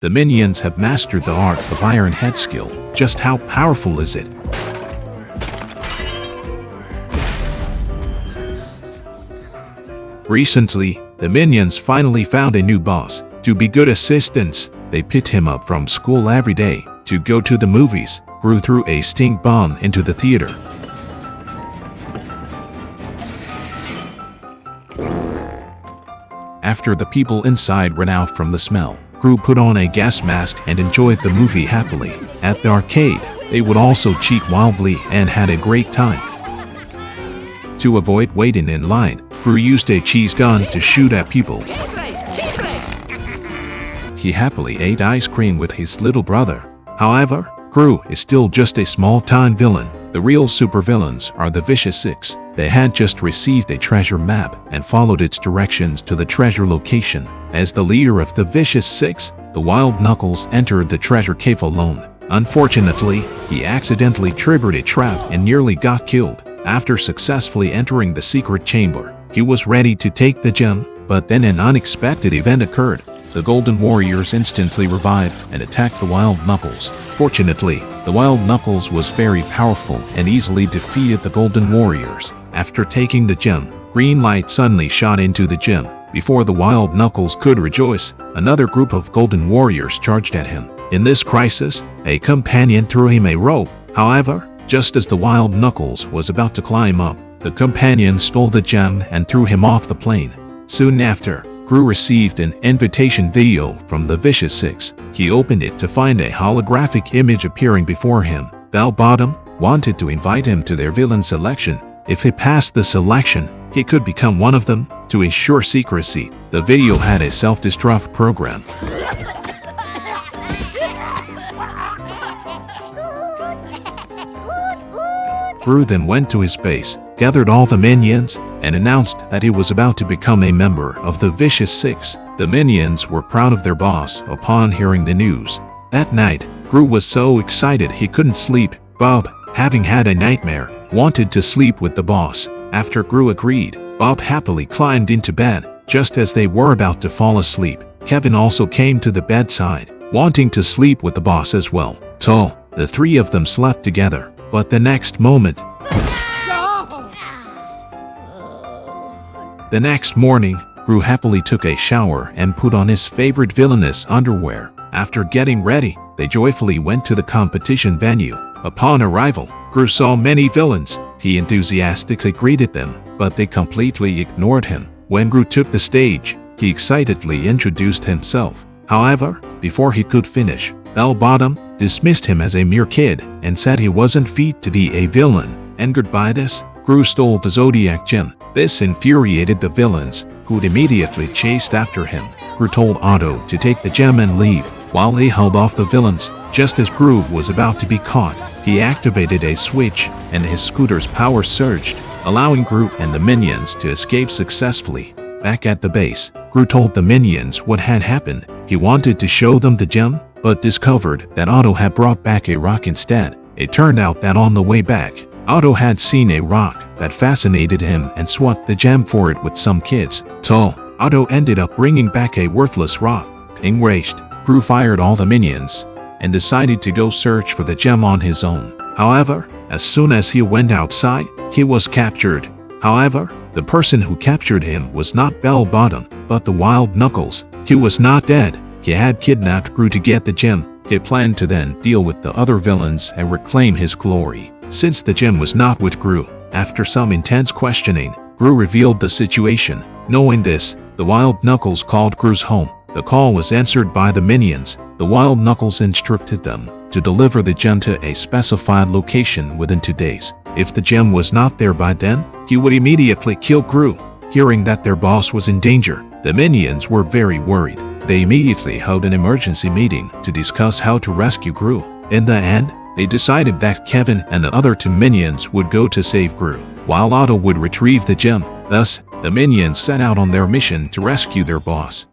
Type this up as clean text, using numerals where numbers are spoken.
The minions have mastered the art of Iron Head skill. Just how powerful is it? Recently, the minions finally found a new boss. To be good assistants, they picked him up from school every day. To go to the movies, Gru threw a stink bomb into the theater. After the people inside ran out from the smell, Gru put on a gas mask and enjoyed the movie happily. At the arcade, they would also cheat wildly and had a great time. To avoid waiting in line, Gru used a cheese gun to shoot at people. He happily ate ice cream with his little brother. However, Gru is still just a small-time villain. The real supervillains are the Vicious Six. They had just received a treasure map and followed its directions to the treasure location. As the leader of the Vicious Six, the Wild Knuckles entered the treasure cave alone. Unfortunately, he accidentally triggered a trap and nearly got killed. After successfully entering the secret chamber, he was ready to take the gem, but then an unexpected event occurred. The Golden Warriors instantly revived and attacked the Wild Knuckles. Fortunately, the Wild Knuckles was very powerful and easily defeated the Golden Warriors. After taking the gem, green light suddenly shot into the gem. Before the Wild Knuckles could rejoice, another group of Golden Warriors charged at him. In this crisis, a companion threw him a rope. However, just as the Wild Knuckles was about to climb up, the companion stole the gem and threw him off the plane. Soon after, Gru received an invitation video from the Vicious Six. He opened it to find a holographic image appearing before him. Bell Bottom wanted to invite him to their villain selection. If he passed the selection, he could become one of them. To ensure secrecy, the video had a self-destruct program. Gru then went to his base, gathered all the minions, and announced that he was about to become a member of the Vicious Six. The minions were proud of their boss upon hearing the news. That night, Gru was so excited he couldn't sleep. Bob, having had a nightmare, wanted to sleep with the boss. After Gru agreed, Bob happily climbed into bed. Just as they were about to fall asleep, Kevin also came to the bedside, wanting to sleep with the boss as well. So, the three of them slept together. But the next moment, the next morning, Gru happily took a shower and put on his favorite villainous underwear. After getting ready, they joyfully went to the competition venue. Upon arrival, Gru saw many villains. He enthusiastically greeted them, but they completely ignored him. When Gru took the stage, he excitedly introduced himself. However, before he could finish, Bell Bottom dismissed him as a mere kid and said he wasn't fit to be a villain. Angered by this, Gru stole the Zodiac Gem. This infuriated the villains, who'd immediately chased after him. Gru told Otto to take the gem and leave, while he held off the villains. Just as Gru was about to be caught, he activated a switch, and his scooter's power surged, allowing Gru and the minions to escape successfully. Back at the base, Gru told the minions what had happened. He wanted to show them the gem, but discovered that Otto had brought back a rock instead. It turned out that on the way back, Otto had seen a rock that fascinated him and swapped the gem for it with some kids. So, Otto ended up bringing back a worthless rock. Enraged, Gru fired all the minions and decided to go search for the gem on his own. However, as soon as he went outside, he was captured. However, the person who captured him was not Bell Bottom, but the Wild Knuckles. He was not dead. He had kidnapped Gru to get the gem. He planned to then deal with the other villains and reclaim his glory. Since the gem was not with Gru, after some intense questioning, Gru revealed the situation. Knowing this, the Wild Knuckles called Gru's home. The call was answered by the minions. The Wild Knuckles instructed them to deliver the gem to a specified location within 2 days. If the gem was not there by then, he would immediately kill Gru. Hearing that their boss was in danger, the minions were very worried. They immediately held an emergency meeting to discuss how to rescue Gru. In the end, they decided that Kevin and the other 2 minions would go to save Gru, while Otto would retrieve the gem. Thus, the minions set out on their mission to rescue their boss.